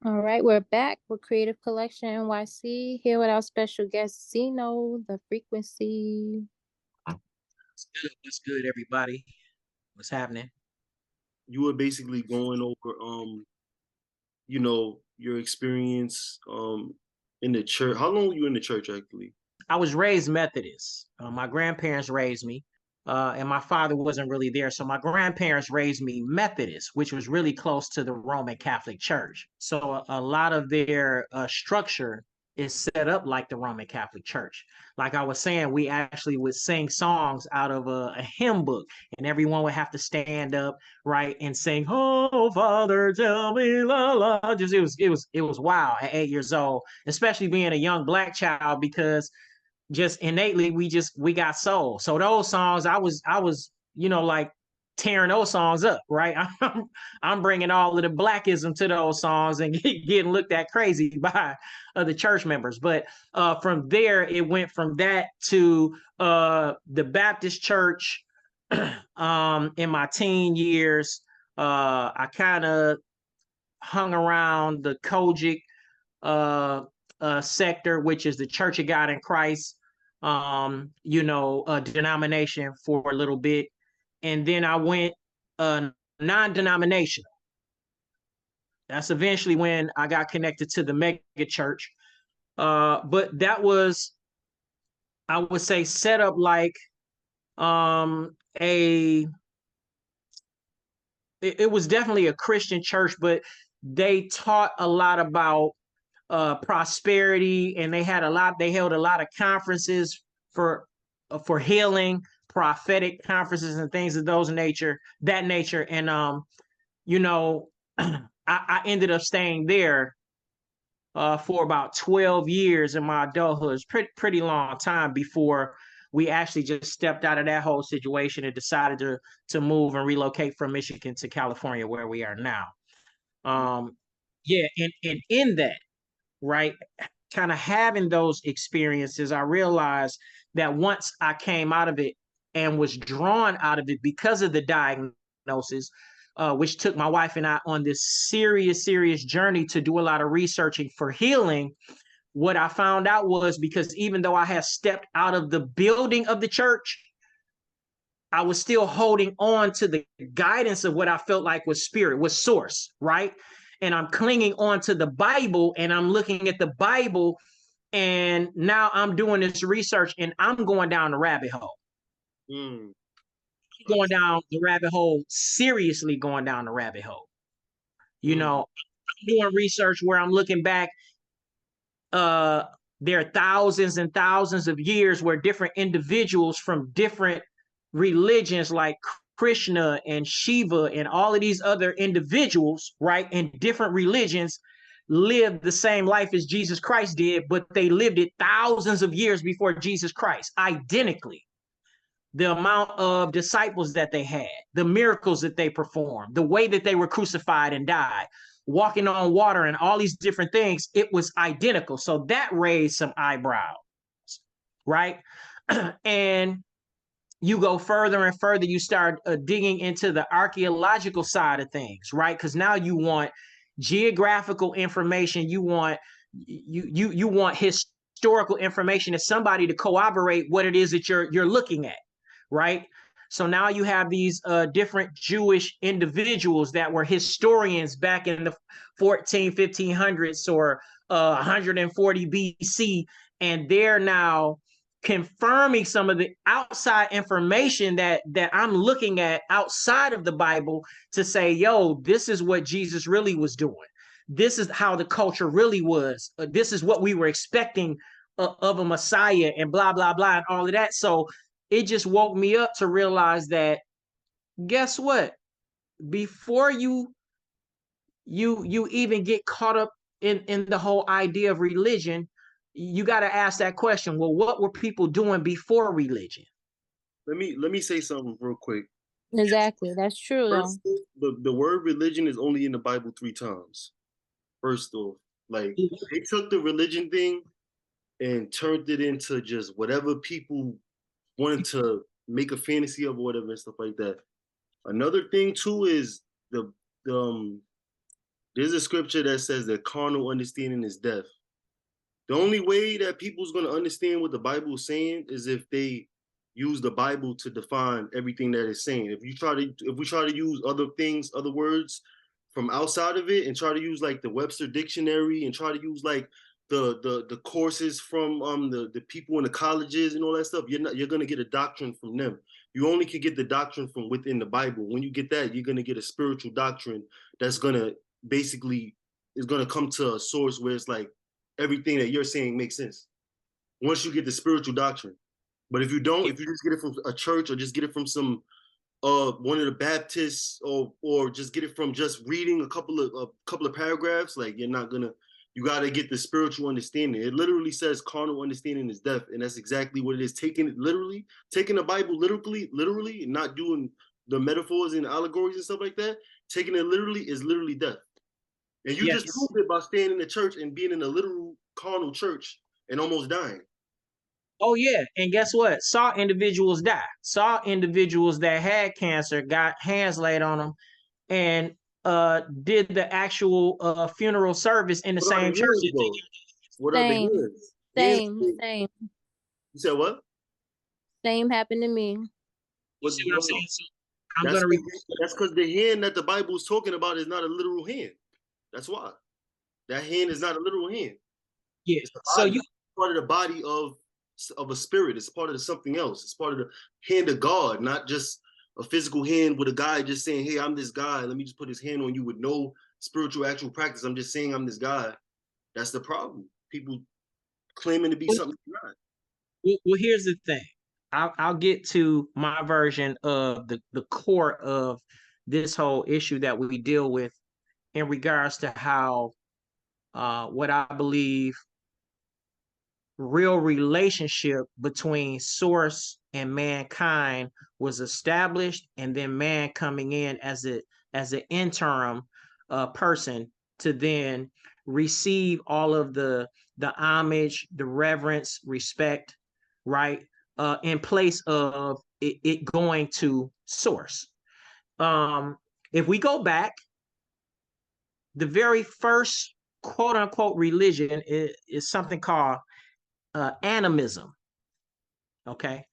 All right, we're back with Creative Collection NYC here with our special guest Zeno, the Frequency. What's good, everybody? What's happening? You were basically going over your experience in the church. How long were you in the church actually? I was raised Methodist. My grandparents raised me, and my father wasn't really there. So my grandparents raised me Methodist, which was really close to the Roman Catholic Church. So a lot of their structure is set up like the Roman Catholic Church. Like I was saying, we actually would sing songs out of a hymn book, and everyone would have to stand up, right, and sing, "Oh Father, tell me la la." Just it was wild at 8 years old, especially being a young black child because just innately we got soul. So those songs I was like tearing those songs up, right? I'm bringing all of the blackism to those songs and getting looked at crazy by other church members. But from there, it went from that to the Baptist church. In my teen years, I kind of hung around the Kojic sector, which is the Church of God in Christ, denomination for a little bit. And then I went non-denominational. That's eventually when I got connected to the mega church. But that was, I would say, set up like a it was definitely a Christian church, but they taught a lot about prosperity, and they held a lot of conferences for healing, prophetic conferences and things of that nature. And you know I ended up staying there for about 12 years in my adulthood. It's pretty long time before we actually just stepped out of that whole situation and decided to move and relocate from Michigan to California, where we are now. um yeah, and in that, right, kind of having those experiences, I realized that once I came out of it and was drawn out of it because of the diagnosis, which took my wife and I on this serious journey to do a lot of researching for healing. What I found out was, because even though I had stepped out of the building of the church, I was still holding on to the guidance of what I felt like was spirit, was source, right? And I'm clinging on to the Bible, and I'm looking at the Bible, and now I'm doing this research and I'm going down the rabbit hole. Mm. Going down the rabbit hole, seriously going down the rabbit hole. Mm. I'm doing research where I'm looking back. Uh, there are thousands and thousands of years where different individuals from different religions, like Krishna and Shiva and all of these other individuals, right, in different religions, lived the same life as Jesus Christ did, but they lived it thousands of years before Jesus Christ, identically. The amount of disciples that they had, the miracles that they performed, the way that they were crucified and died, walking on water, and all these different things, it was identical. So that raised some eyebrows, right? And you go further and further, you start digging into the archaeological side of things, right? Because now you want geographical information, you want historical information as somebody to corroborate what it is that you're looking at, right? So now you have these different Jewish individuals that were historians back in the 1500s or 140 BC, and they're now confirming some of the outside information that I'm looking at outside of the Bible to say, yo, this is what Jesus really was doing. This is how the culture really was. This is what we were expecting of a Messiah, and blah, blah, blah, and all of that. So it just woke me up to realize that, guess what? Before you even get caught up in the whole idea of religion, you got to ask that question. Well, what were people doing before religion? Let me say something real quick. Exactly, that's true though. First, the word religion is only in the Bible 3 times. First off, like they took the religion thing and turned it into just whatever people wanted to make a fantasy of, or whatever and stuff like that. Another thing too is the There's a scripture that says that carnal understanding is death. The only way that people's going to understand what the Bible is saying is if they use the Bible to define everything that it's saying. If we try to use other things, other words from outside of it, and try to use like the Webster dictionary and try to use like the courses from the people in the colleges and all that stuff, you're gonna get a doctrine from them. You only can get the doctrine from within the Bible. When you get that, you're gonna get a spiritual doctrine that's gonna basically is gonna come to a source where it's like everything that you're saying makes sense. Once you get the spiritual doctrine. But if you don't, if you just get it from a church or just get it from some one of the Baptists or just get it from just reading a couple of paragraphs, like you're not gonna. You got to get the spiritual understanding. It literally says carnal understanding is death, and that's exactly what it is. Taking it literally, taking the Bible literally, and not doing the metaphors and allegories and stuff like that. Taking it literally is literally death. And you just proved it by staying in the church and being in a literal carnal church and almost dying. Oh yeah, and guess what? Saw individuals die. Saw individuals that had cancer, got hands laid on them, and did the actual funeral service in the same church. What are the heads? Same. You said what? Same happened to me. You see what I'm saying? So that's because the hand that the Bible is talking about is not a literal hand. That's why. That hand is not a literal hand. Yeah. So you part of the body of a spirit. It's part of something else. It's part of the hand of God, not just a physical hand with a guy just saying, hey, I'm this guy. Let me just put his hand on you with no spiritual actual practice. I'm just saying I'm this guy. That's the problem. People claiming to be something they're not. Well, here's the thing. I'll get to my version of the core of this whole issue that we deal with in regards to how what I believe real relationship between source and mankind was established, and then man coming in as an interim person to then receive all of the homage, the reverence, respect, right, in place of it going to source. If we go back, the very first quote unquote religion is something called animism. Okay.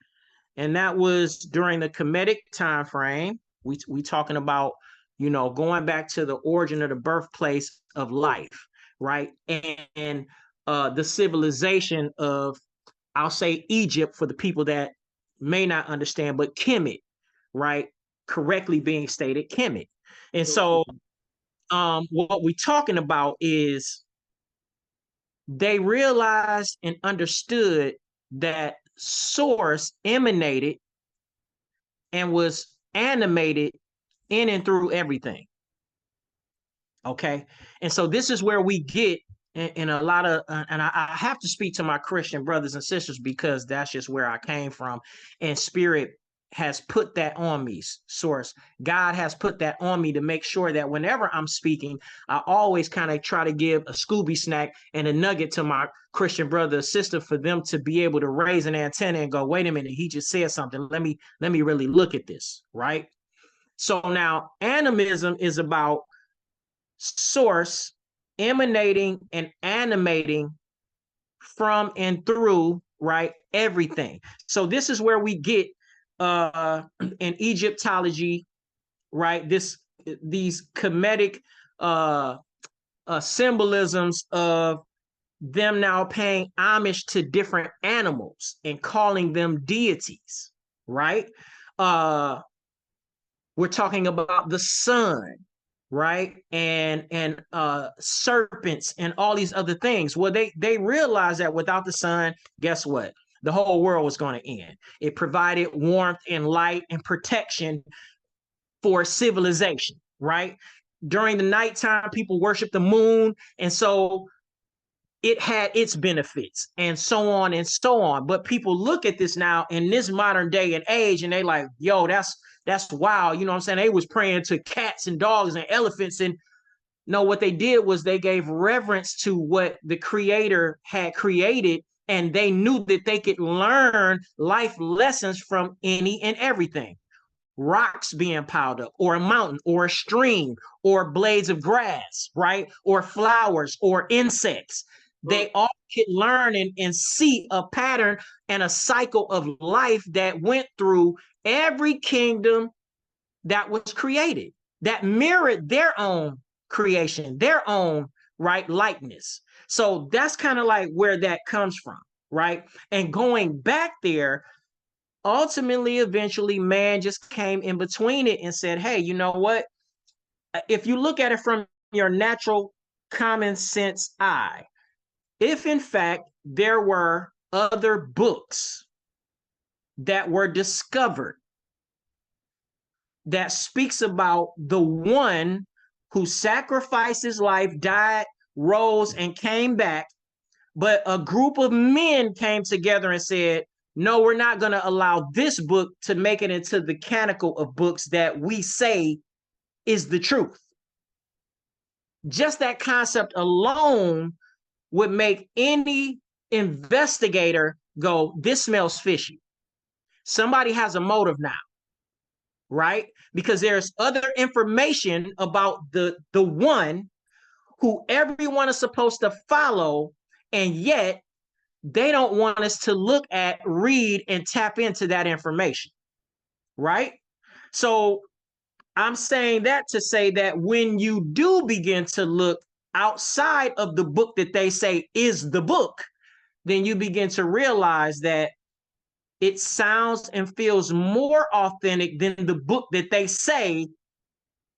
And that was during the Kemetic time frame. We talking about, going back to the origin of the birthplace of life, right? And the civilization of, I'll say Egypt for the people that may not understand, but Kemet, right? Correctly being stated, Kemet. And so what we're talking about is they realized and understood that source emanated and was animated in and through everything. Okay. And so this is where we get in a lot of, and I have to speak to my Christian brothers and sisters because that's just where I came from. And spirit has put that on me, source. God has put that on me to make sure that whenever I'm speaking, I always kind of try to give a Scooby snack and a nugget to my Christian brother or sister for them to be able to raise an antenna and go, wait a minute, he just said something. Let me really look at this, right? So now animism is about source emanating and animating from and through, right, everything. So this is where we get in Egyptology, right, these Kemetic symbolisms of them now paying homage to different animals and calling them deities, right? We're talking about the sun, right? And serpents and all these other things. Well, they realized that without the sun, guess what? The whole world was going to end. It provided warmth and light and protection for civilization, right? During the nighttime, people worship the moon. And so it had its benefits and so on and so on. But people look at this now in this modern day and age, and they like, yo, that's wild. You know what I'm saying? They was praying to cats and dogs and elephants. And no, what they did was they gave reverence to what the creator had created. And they knew that they could learn life lessons from any and everything. rocks being piled up, or a mountain, or a stream, or blades of grass, right? Or flowers, or insects. They all could learn and see a pattern and a cycle of life that went through every kingdom that was created, that mirrored their own creation, their own right likeness. So that's kind of like where that comes from, right? And going back there, ultimately, eventually, man just came in between it and said, hey, you know what? If you look at it from your natural common sense eye, if in fact there were other books that were discovered that speaks about the one who sacrificed his life, died, rose, and came back, but a group of men came together and said, no, we're not going to allow this book to make it into the canonical of books that we say is the truth. Just that concept alone would make any investigator go, this smells fishy. Somebody has a motive now, right? Because there's other information about the one who everyone is supposed to follow, and yet they don't want us to look at, read, and tap into that information, right? So I'm saying that to say that when you do begin to look outside of the book that they say is the book, then you begin to realize that it sounds and feels more authentic than the book that they say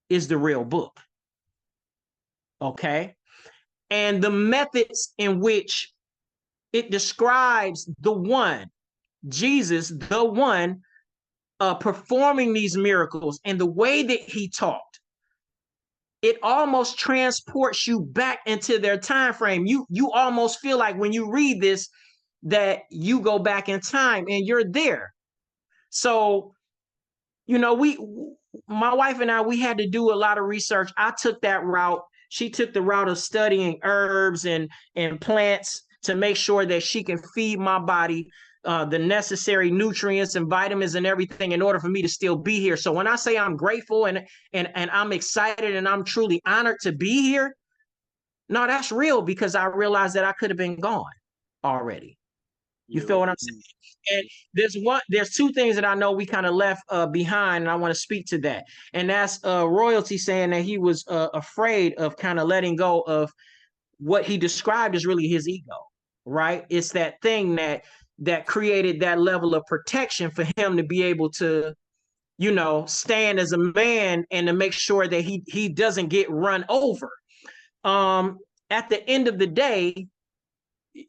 is the real book. Okay? And the methods in which it describes the one, Jesus, the one, performing these miracles and the way that he talked, it almost transports you back into their time frame. You almost feel like when you read this that you go back in time and you're there. So, you know, my wife and I, we had to do a lot of research. I took that route. She took the route of studying herbs and plants to make sure that she can feed my body the necessary nutrients and vitamins and everything in order for me to still be here. So when I say I'm grateful and I'm excited and I'm truly honored to be here, no, that's real, because I realized that I could have been gone already. You feel what I'm saying? And there's two things that I know we kind of left behind, and I want to speak to that. And that's Royalty saying that he was afraid of kind of letting go of what he described as really his ego, right? It's that thing that created that level of protection for him to be able to, you know, stand as a man and to make sure that he doesn't get run over. At the end of the day,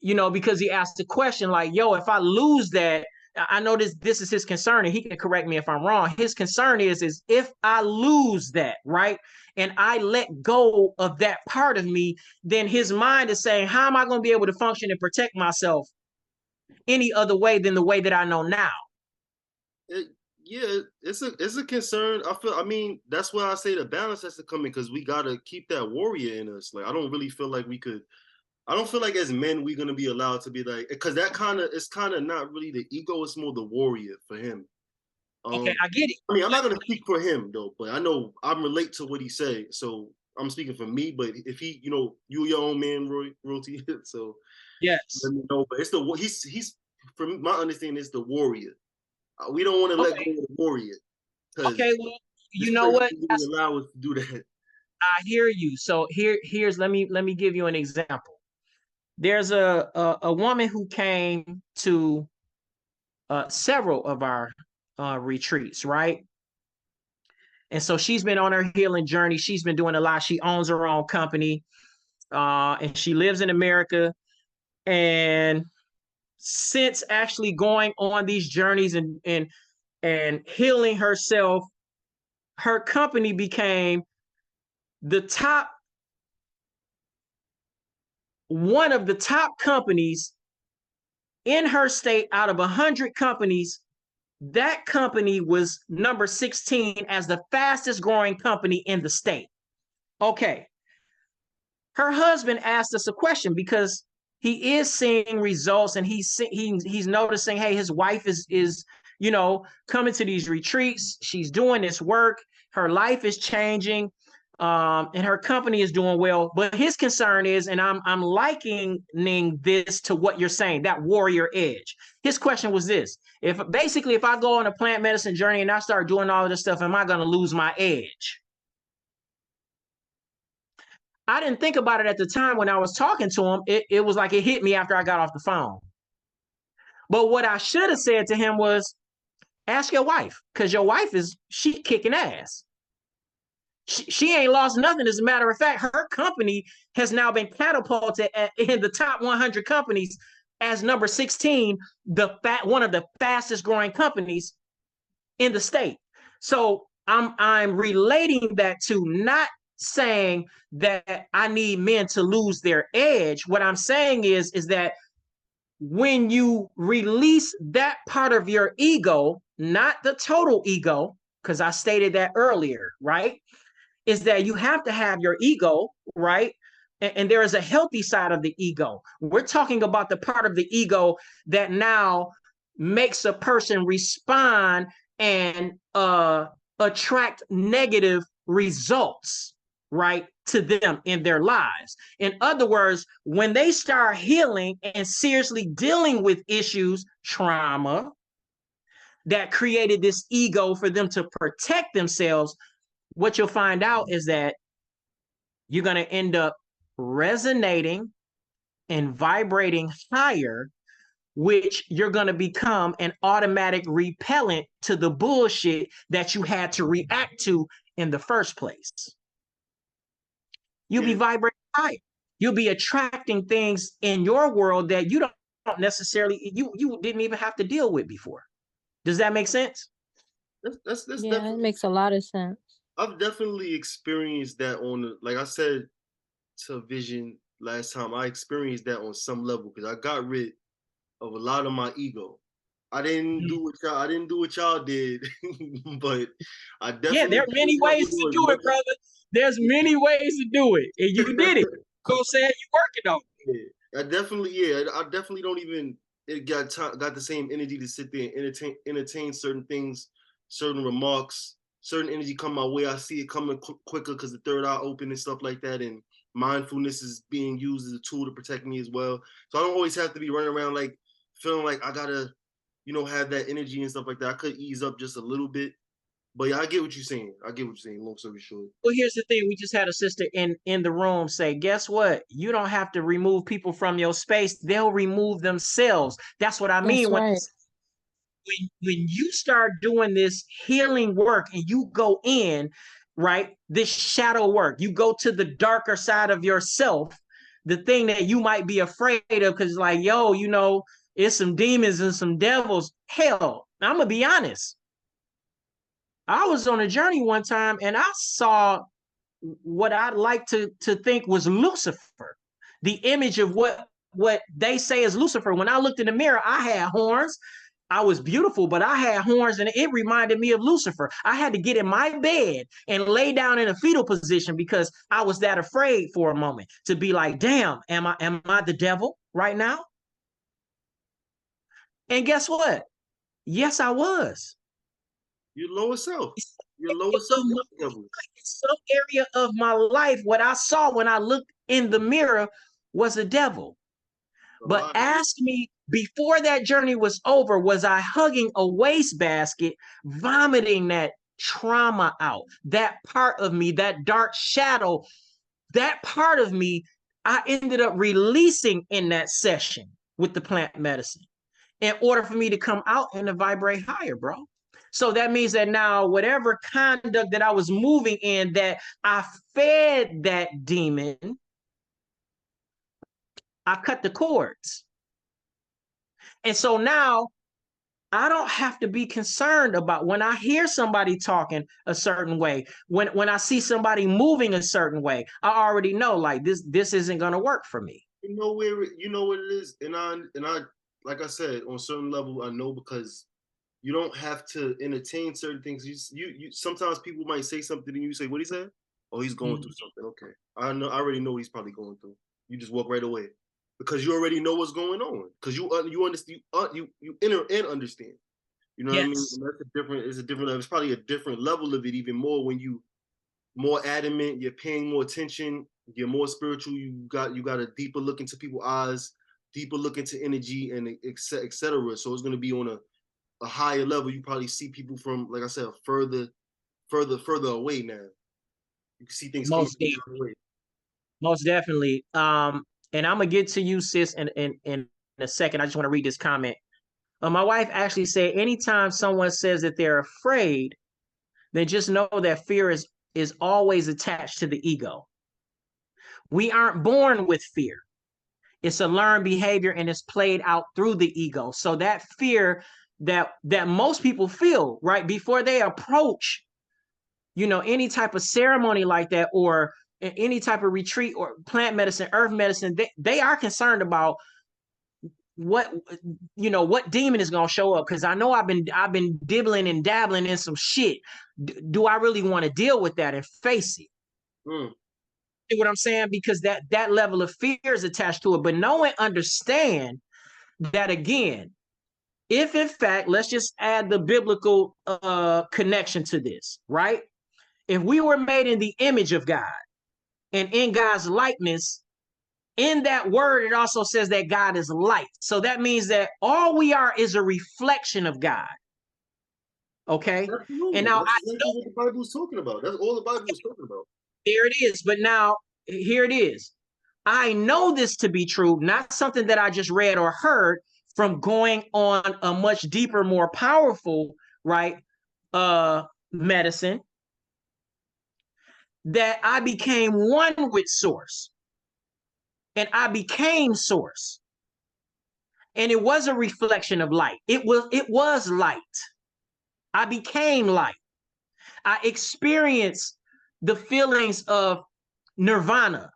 you know, because he asked the question like, yo, if I lose that, I know this is his concern, and he can correct me if I'm wrong. His concern is if I lose that, right, and I let go of that part of me, then his mind is saying, how am I going to be able to function and protect myself any other way than the way that I know now? Yeah, it's a concern. I mean, that's why I say the balance has to come in, because we got to keep that warrior in us. Like, I don't really feel like I don't feel like as men we're gonna be allowed to be like, because that it's kind of not really the ego, it's more the warrior for him. Okay, I get it. I mean, I'm not gonna speak for him though, but I know I relate to what he said, so I'm speaking for me. But if he, you know, you your own man, Royalty, so yes, let me know. But it's he's from my understanding, it's the warrior. We don't want to let go of the warrior. Okay, well, you know what? Allow us to do that. I hear you. So here's let me give you an example. There's a woman who came to several of our retreats, right? And so she's been on her healing journey. She's been doing a lot. She owns her own company, and she lives in America. And since actually going on these journeys and healing herself, her company became one of the top companies in her state. Out of 100 companies, that company was number 16 as the fastest growing company in the state. Okay. Her husband asked us a question because he is seeing results, and he's noticing, hey, his wife is you know, coming to these retreats. She's doing this work. Her life is changing, and her company is doing well. But his concern is, and I'm likening this to what you're saying, that warrior edge. His question was this: if I go on a plant medicine journey and I start doing all of this stuff, am I going to lose my edge? I didn't think about it at the time when I was talking to him. It was like it hit me after I got off the phone. But what I should have said to him was, ask your wife, because your wife she kicking ass. She ain't lost nothing. As a matter of fact, her company has now been catapulted in the top 100 companies as number 16, one of the fastest growing companies in the state. So I'm relating that to not saying that I need men to lose their edge. What I'm saying is that when you release that part of your ego, not the total ego, because I stated that earlier, right? Is that you have to have your ego, right? And there is a healthy side of the ego. We're talking about the part of the ego that now makes a person respond and attract negative results, right, to them in their lives. In other words, when they start healing and seriously dealing with issues, trauma, that created this ego for them to protect themselves, what you'll find out is that you're going to end up resonating and vibrating higher, which you're going to become an automatic repellent to the bullshit that you had to react to in the first place. You'll be vibrating higher. You'll be attracting things in your world that you don't necessarily, you didn't even have to deal with before. Does that make sense? That's Yeah, it makes a lot of sense. I've definitely experienced that like I said to Vision last time, I experienced that on some level because I got rid of a lot of my ego. I didn't do what y'all did, but I definitely there are many ways to do it, brother. There's many ways to do it, and you did it. Go say you're working on it. I definitely don't even got the same energy to sit there and entertain certain things, certain remarks, certain energy come my way. I see it coming quicker because the third eye open and stuff like that, and mindfulness is being used as a tool to protect me as well. So I don't always have to be running around like feeling like I gotta, have that energy and stuff like that. I could ease up just a little bit. But yeah, I get what you're saying. Long story short. Well, here's the thing. We just had a sister in the room say, guess what? You don't have to remove people from your space. They'll remove themselves. That's what I mean. Right. When you start doing this healing work and you go in, right, this shadow work, you go to the darker side of yourself, the thing that you might be afraid of, because like, yo, it's some demons and some devils. Hell, I'm going to be honest. I was on a journey one time and I saw what I'd like to think was Lucifer, the image of what they say is Lucifer. When I looked in the mirror, I had horns. I was beautiful, but I had horns and it reminded me of Lucifer. I had to get in my bed and lay down in a fetal position because I was that afraid for a moment to be like, damn, am I the devil right now? And guess what? Yes, I was. Your lower self. Your lower self. In some area of my life, what I saw when I looked in the mirror was a devil. But ask me, before that journey was over, was I hugging a wastebasket, vomiting that trauma out? That part of me, that dark shadow, that part of me, I ended up releasing in that session with the plant medicine in order for me to come out and to vibrate higher, bro. So that means that now whatever conduct that I was moving in, that I fed that demon, I cut the cords. And so now I don't have to be concerned about when I hear somebody talking a certain way, when I see somebody moving a certain way, I already know like this isn't going to work for me. You know what it is, and I like I said, on a certain level, I know because you don't have to entertain certain things. You sometimes people might say something and you say, "What he said? Oh, he's going through something." Okay, I already know what he's probably going through. You just walk right away because you already know what's going on because you understand, you enter and understand. You know what I mean? Yes. And that's a different. It's a different. It's probably a different level of it, even more when you more adamant. You're paying more attention. You're more spiritual. You got a deeper look into people's eyes, deeper look into energy, and etc. So it's going to be on a higher level. You probably see people from, like I said, further away now. You can see things coming Most from definitely. the way. Most definitely. And I'm gonna get to you, sis, in a second. I just want to read this comment. My wife actually said, anytime someone says that they're afraid, then just know that fear is always attached to the ego. We aren't born with fear. It's a learned behavior and it's played out through the ego. So that fear that most people feel right before they approach, any type of ceremony like that, or any type of retreat or plant medicine, earth medicine, they are concerned about what demon is gonna show up, because I know I've been dibbling and dabbling in some shit. Do I really want to deal with that and face it? See what I'm saying? Because that level of fear is attached to it. But know and understand that, again, if in fact, let's just add the biblical connection to this, right? If we were made in the image of God and in God's likeness, in that word, it also says that God is light. So that means that all we are is a reflection of God. Okay? And Absolutely. now That's I exactly know what the Bible is talking about. That's all the Bible is talking about. there it is. But now here it is. I know this to be true, not something that I just read or heard from going on a much deeper, more powerful, right, medicine, that I became one with source. And I became source. And it was a reflection of light. It was light. I became light. I experienced the feelings of nirvana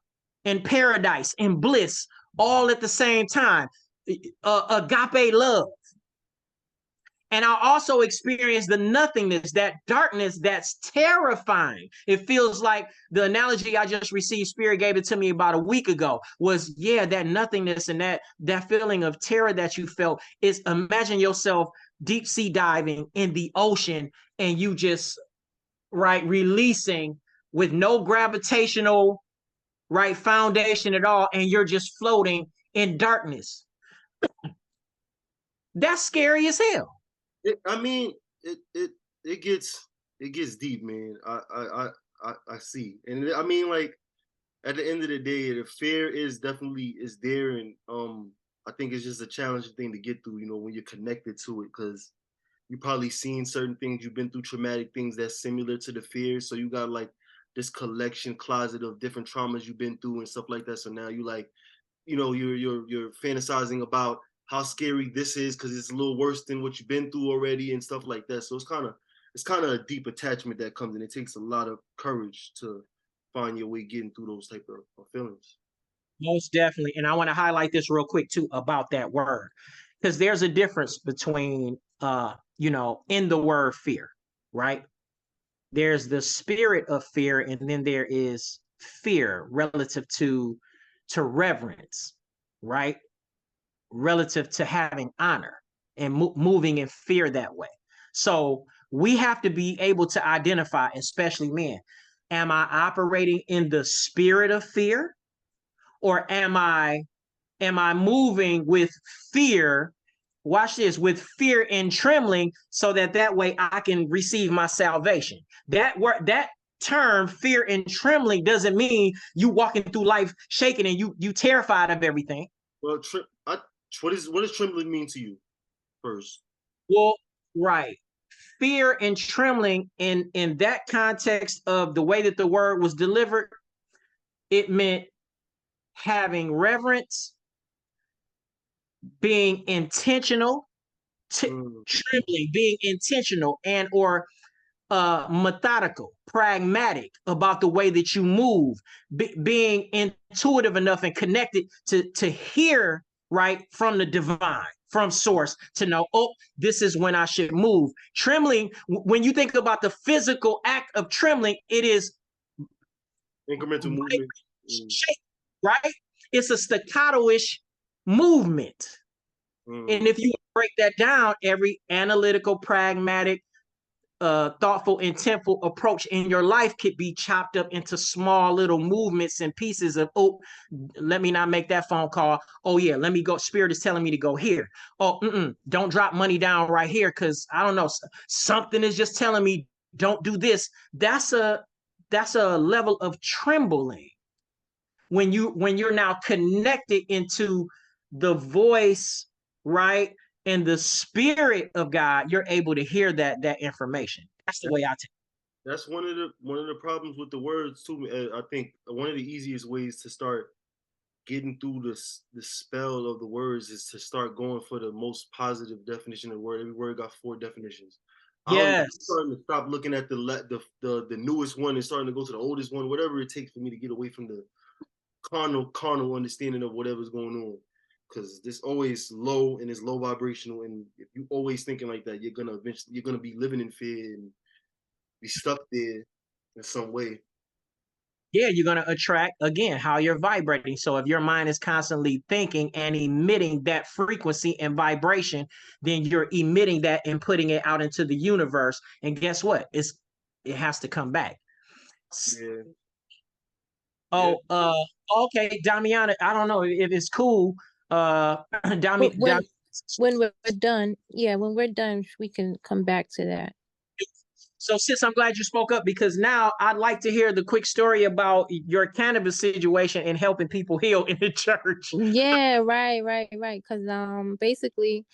and paradise and bliss all at the same time. Agape love. And I also experienced the nothingness, that darkness that's terrifying. It feels like the analogy I just received, Spirit gave it to me about a week ago, was, that nothingness and that feeling of terror that you felt is, imagine yourself deep sea diving in the ocean and you just, right, releasing with no gravitational, right, foundation at all, and you're just floating in darkness. That's scary as hell. It gets deep, man. I see, and I mean, like, at the end of the day, the fear is definitely is there, and I think it's just a challenging thing to get through. When you're connected to it, because you probably seen certain things, you've been through traumatic things that's similar to the fear, so you got like this collection closet of different traumas you've been through and stuff like that. So now you like, you're fantasizing about how scary this is because it's a little worse than what you've been through already and stuff like that. So it's kind of a deep attachment that comes in. It takes a lot of courage to find your way getting through those type of feelings. Most definitely. And I want to highlight this real quick too about that word, because there's a difference between in the word fear, right? There's the spirit of fear, and then there is fear relative to reverence, right? Relative to having honor and moving in fear that way. So we have to be able to identify, especially men, am I operating in the spirit of fear, or am I moving with fear? Watch this, with fear and trembling, so that way I can receive my salvation. That term, fear and trembling, doesn't mean you walking through life shaking and you terrified of everything. Well, what does trembling mean to you first? Well, right. Fear and trembling in that context of the way that the word was delivered, it meant having reverence, being intentional, trembling, being intentional, and or methodical, pragmatic about the way that you move, being intuitive enough and connected to hear right from the divine, from source, to know, oh, this is when I should move. Trembling, when you think about the physical act of trembling, it is incremental movement, shape, right? It's a staccato-ish movement. And if you break that down, every analytical, pragmatic, thoughtful, intentful approach in your life could be chopped up into small little movements and pieces of, oh, let me not make that phone call. Oh yeah, let me go. Spirit is telling me to go here. Oh, don't drop money down right here because I don't know, something is just telling me don't do this. That's a level of trembling when you're now connected into the voice, right? And the spirit of God, you're able to hear that information. That's the way I take it. That's one of the problems with the words too. I think one of the easiest ways to start getting through the spell of the words is to start going for the most positive definition of the word. Every word got 4 definitions. I'm Yes. starting to stop looking at the newest one and starting to go to the oldest one, whatever it takes for me to get away from the carnal understanding of whatever's going on. Because this always low and it's low vibrational, and if you always thinking like that, you're gonna be living in fear and be stuck there in some way. Yeah, you're going to attract, again, how you're vibrating. So if your mind is constantly thinking and emitting that frequency and vibration, then you're emitting that and putting it out into the universe. And guess what? It has to come back. Yeah. Oh, okay, Damiana, I don't know if it's cool. But when we're done, yeah, when we're done, we can come back to that. So, sis, I'm glad you spoke up because now I'd like to hear the quick story about your cannabis situation and helping people heal in the church. Yeah, right. Because basically,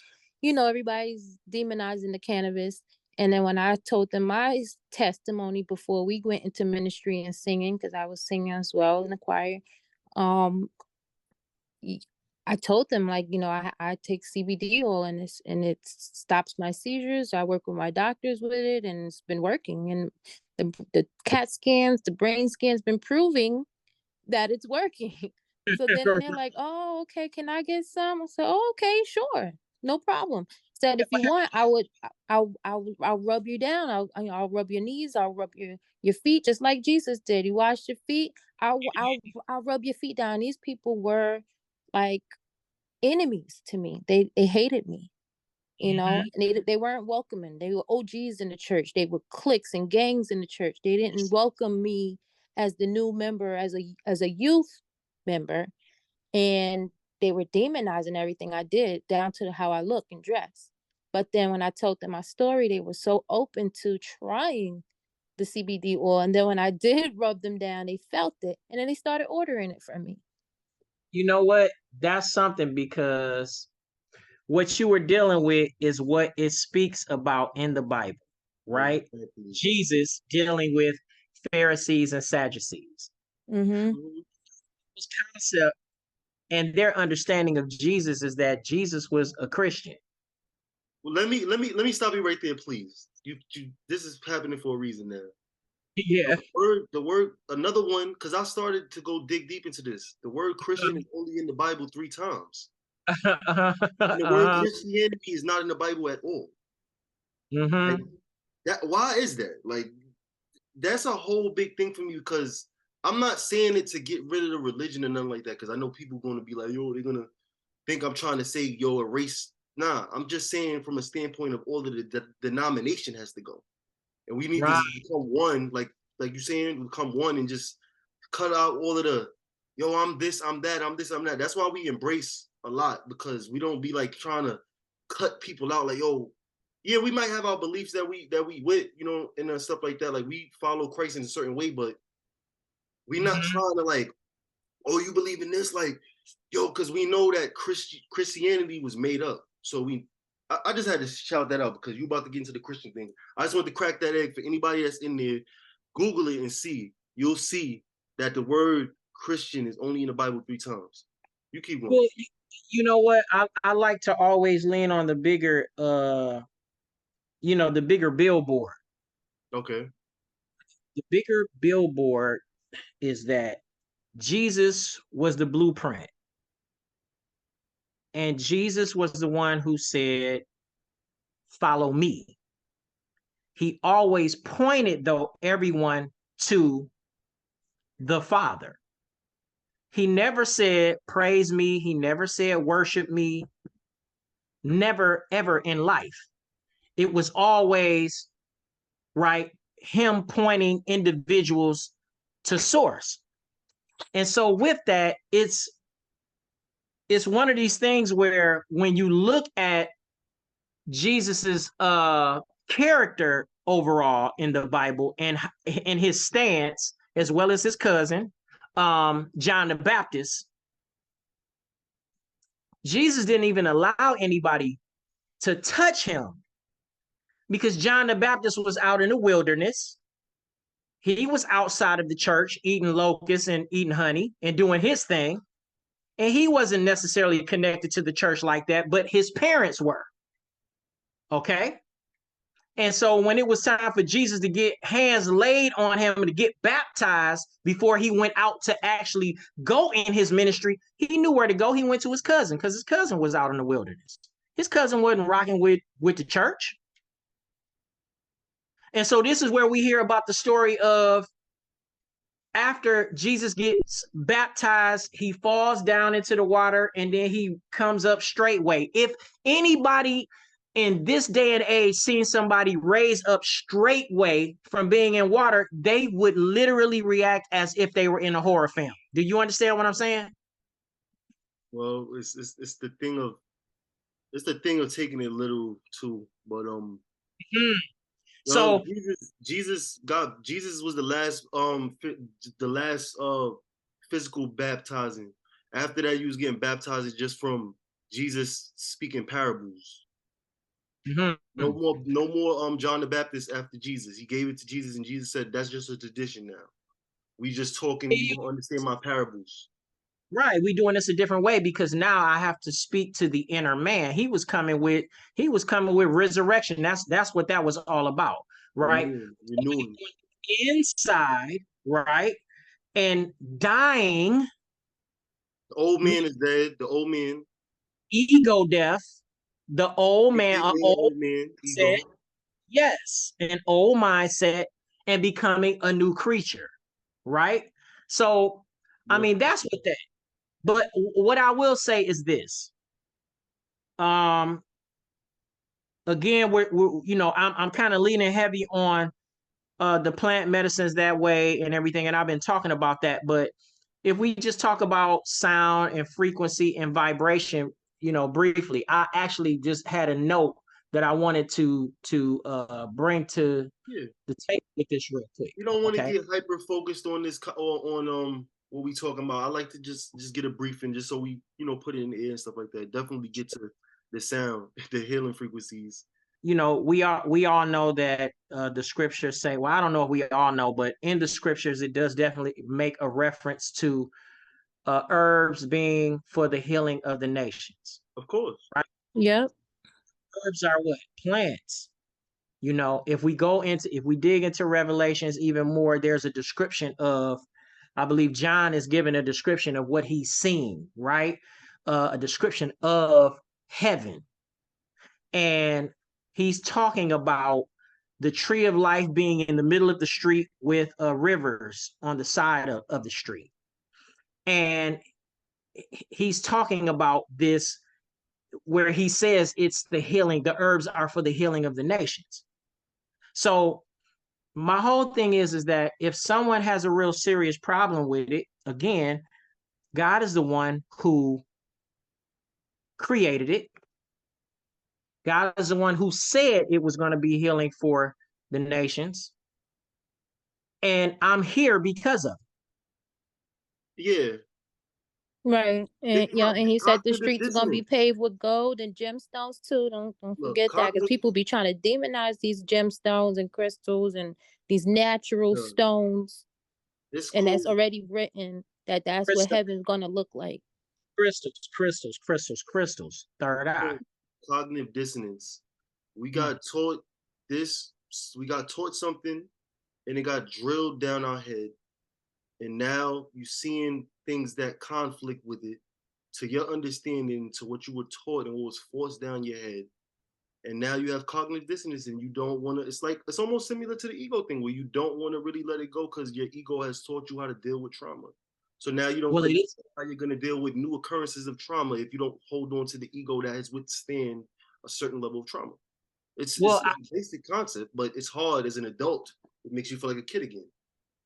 everybody's demonizing the cannabis, and then when I told them my testimony before we went into ministry and singing, because I was singing as well in the choir, um, I told them, like, I take CBD oil and it stops my seizures. I work with my doctors with it, and it's been working. And the CAT scans, the brain scans, been proving that it's working. So then they're like, "Oh, okay, can I get some?" I said, "Oh, okay, sure, no problem." Said, "If you want, I'll rub you down. I'll rub your knees. I'll rub your feet, just like Jesus did. He washed your feet. I'll rub your feet down." These people were like enemies to me. They hated me, and they weren't welcoming. They were OGs in the church. They were cliques and gangs in the church. They didn't welcome me as the new member, as a youth member, and they were demonizing everything I did, down to how I look and dress. But then when I told them my story, they were so open to trying the CBD oil. And then when I did rub them down, they felt it, and then they started ordering it from me. You know what? That's something because what you were dealing with is what it speaks about in the Bible, right? Exactly. Jesus dealing with Pharisees and Sadducees. Mm-hmm. This concept and their understanding of Jesus is that Jesus was a Christian. Well, let me stop you right there, please. You this is happening for a reason now. Yeah. The word, another one, because I started to go dig deep into this. The word Christian is only in the Bible 3 times. And the word Christianity is not in the Bible at all. Like, that, why is that? Like, that's a whole big thing for me, because I'm not saying it to get rid of the religion or nothing like that, because I know people going to be like, yo, they're going to think I'm trying to say, yo, erase. Nah, I'm just saying from a standpoint of all of the denomination has to go. And we need to become one, like you saying, become one and just cut out all of the, yo, I'm this, I'm that, I'm this, I'm that. That's why we embrace a lot, because we don't be like trying to cut people out. Like, yo, yeah, we might have our beliefs that we with, and stuff like that. Like, we follow Christ in a certain way, but we not trying to like, oh, you believe in this, like, yo, because we know that Christianity was made up. So I just had to shout that out, because you about to get into the Christian thing. I just want to crack that egg for anybody that's in there. Google it and see. You'll see that the word Christian is only in the Bible 3 times. You keep going. Well, you know what? I like to always lean on the bigger, the bigger billboard. Okay. The bigger billboard is that Jesus was the blueprint. And Jesus was the one who said, follow me. He always pointed, though, everyone to the Father. He never said, praise me. He never said, worship me. never ever in life. It was always, right, him pointing individuals to source. And so with that, it's one of these things where when you look at Jesus's character overall in the Bible and his stance, as well as his cousin, John the Baptist, Jesus didn't even allow anybody to touch him because John the Baptist was out in the wilderness. He was outside of the church eating locusts and eating honey and doing his thing. And he wasn't necessarily connected to the church like that, but his parents were. Okay. And so when it was time for Jesus to get hands laid on him to get baptized before he went out to actually go in his ministry, he knew where to go. He went to his cousin because his cousin was out in the wilderness. His cousin wasn't rocking with the church. And so this is where we hear about the story of after Jesus gets baptized, he falls down into the water and then he comes up straightway. If anybody in this day and age seen somebody raise up straightway from being in water, they would literally react as if they were in a horror film. Do you understand what I'm saying? Well, it's the thing of taking it literal too. But So Jesus was the last physical baptizing. After that, you was getting baptized just from Jesus speaking parables. mm-hmm. No more John the Baptist after Jesus. He gave it to Jesus, and Jesus said, "That's just a tradition now. We just talking. You don't understand my parables." Right, we doing this a different way because now I have to speak to the inner man. He was coming with resurrection. That's what that was all about, right? Renewing. Inside, right, and dying. The old man is dead. The old man. Ego death. The old man, old man, ego. Yes, an old mindset and becoming a new creature, right? So, I mean, that's what that. But what I will say is this. Again, we're I'm kind of leaning heavy on the plant medicines that way and everything, and I've been talking about that. But if we just talk about sound and frequency and vibration, briefly, I actually just had a note that I wanted to bring to the table with this real quick. You don't want to get hyper focused on this or on what we talking about. I like to just get a briefing just so we put it in the air and stuff like that. Definitely get to the sound, the healing frequencies. We all know that the scriptures say, well, I don't know if we all know, but in the scriptures it does definitely make a reference to herbs being for the healing of the nations. Of course. Right? Yep. Herbs are what? Plants. If we dig into Revelations even more, there's a description of, I believe John is given a description of what he's seen, right? A description of heaven. And he's talking about the tree of life being in the middle of the street with rivers on the side of the street. And he's talking about this where he says it's the healing, the herbs are for the healing of the nations. So my whole thing is that if someone has a real serious problem with it, again, God is the one who created it. God is the one who said it was going to be healing for the nations. And I'm here because of it. Yeah. Right. And and he said the streets are gonna be paved with gold and gemstones too. Don't forget that, because people be trying to demonize these gemstones and crystals and these natural stones. And that's already written that's what heaven's gonna look like. Crystals. Third eye. Cognitive dissonance. We got taught this. We got taught something, and it got drilled down our head. And now you're seeing things that conflict with it, to your understanding, to what you were taught and what was forced down your head. And now you have cognitive dissonance, and you don't want to. It's almost similar to the ego thing, where you don't want to really let it go because your ego has taught you how to deal with trauma. So now you don't Well, it is. how you're going to deal with new occurrences of trauma if you don't hold on to the ego that has withstand a certain level of trauma. It's Well, a basic concept, but it's hard as an adult. It makes you feel like a kid again.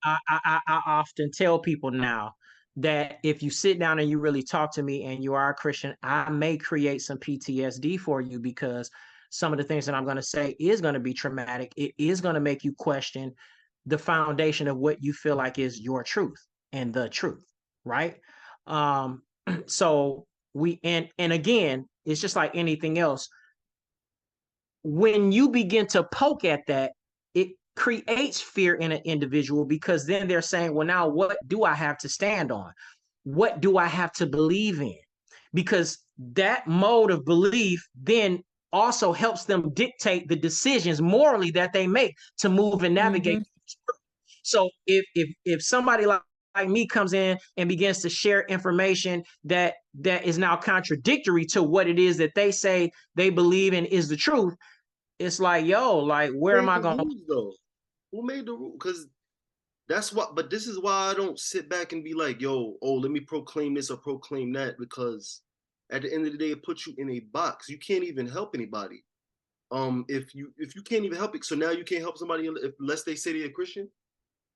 I often tell people now that if you sit down and you really talk to me and you are a Christian, I may create some PTSD for you because some of the things that I'm going to say is going to be traumatic. It is going to make you question the foundation of what you feel like is your truth and the truth, right? Um, so and again, it's just like anything else. When you begin to poke at that, it creates fear in an individual because then they're saying, well, now what do I have to stand on? What do I have to believe in? Because that mode of belief then also helps them dictate the decisions morally that they make to move and navigate. Mm-hmm. So if somebody like me comes in and begins to share information that is now contradictory to what it is that they say they believe in is the truth, it's like, yo, like, where am I going to? Who made the rule? Because that's what, but this is why I don't sit back and be like, yo, oh, let me proclaim this or proclaim that, because at the end of the day, it puts you in a box. You can't even help anybody. If you can't even help it, so now you can't help somebody unless they say they're a Christian.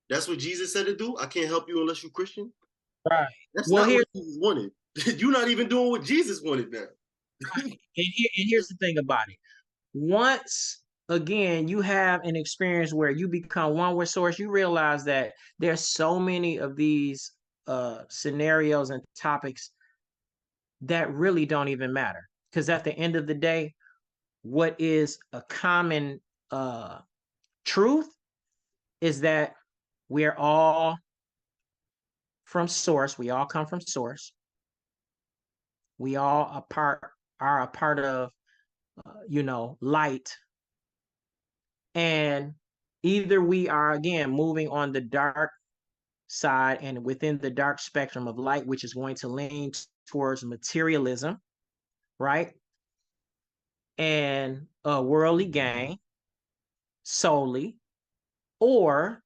That's what Jesus said to do. I can't help you unless you're Christian. Right. That's not what Jesus wanted. You're not even doing what Jesus wanted now. And here's the thing about it. Once again you have an experience where you become one with source, you realize that there's so many of these scenarios and topics that really don't even matter, because at the end of the day, what is a common truth is that we're all from source. We all come from source. We all are a part of light. And either we are, again, moving on the dark side and within the dark spectrum of light, which is going to lean towards materialism, right? And worldly gain solely, or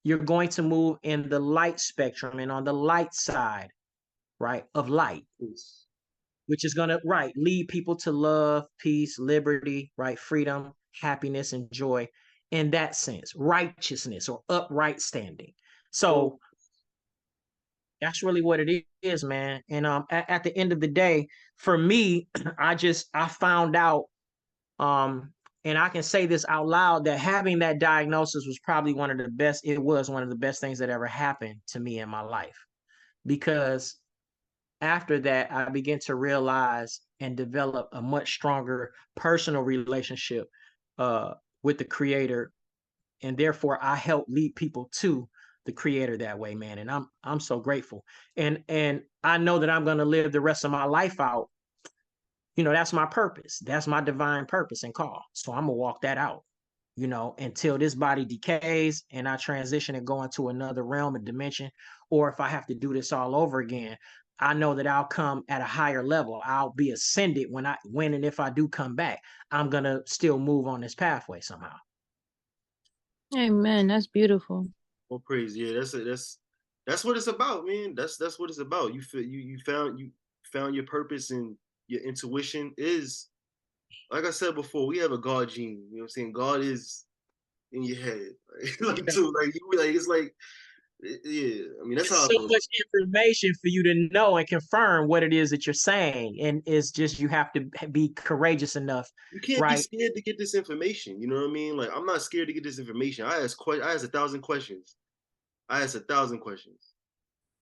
you're going to move in the light spectrum and on the light side, right, of light, which is going to, right, lead people to love, peace, liberty, right, freedom, happiness, and joy. In that sense, righteousness or upright standing. So that's really what it is, man. And at the end of the day, for me, I found out, and I can say this out loud, that having that diagnosis was probably one of the best things that ever happened to me in my life. Because after that, I began to realize and develop a much stronger personal relationship with the Creator, and therefore I help lead people to the Creator that way, man. And I'm so grateful, and I know that I'm going to live the rest of my life out. That's my purpose. That's my divine purpose and call. So I'm gonna walk that out, until this body decays and I transition and go into another realm and dimension, or if I have to do this all over again, I know that I'll come at a higher level. I'll be ascended when and if I do come back. I'm gonna still move on this pathway somehow. Amen. That's beautiful. Well, praise. Yeah, that's what it's about, man. That's what it's about. You found your purpose, and your intuition is, like I said before, we have a God gene. You know what I'm saying? God is in your head. Like it's like, yeah. I mean, that's how so much information for you to know and confirm what it is that you're saying, and it's just you have to be courageous enough. You can't be scared to get this information. You know what I mean? Like, I'm not scared to get this information. I ask 1,000 questions. I ask 1,000 questions.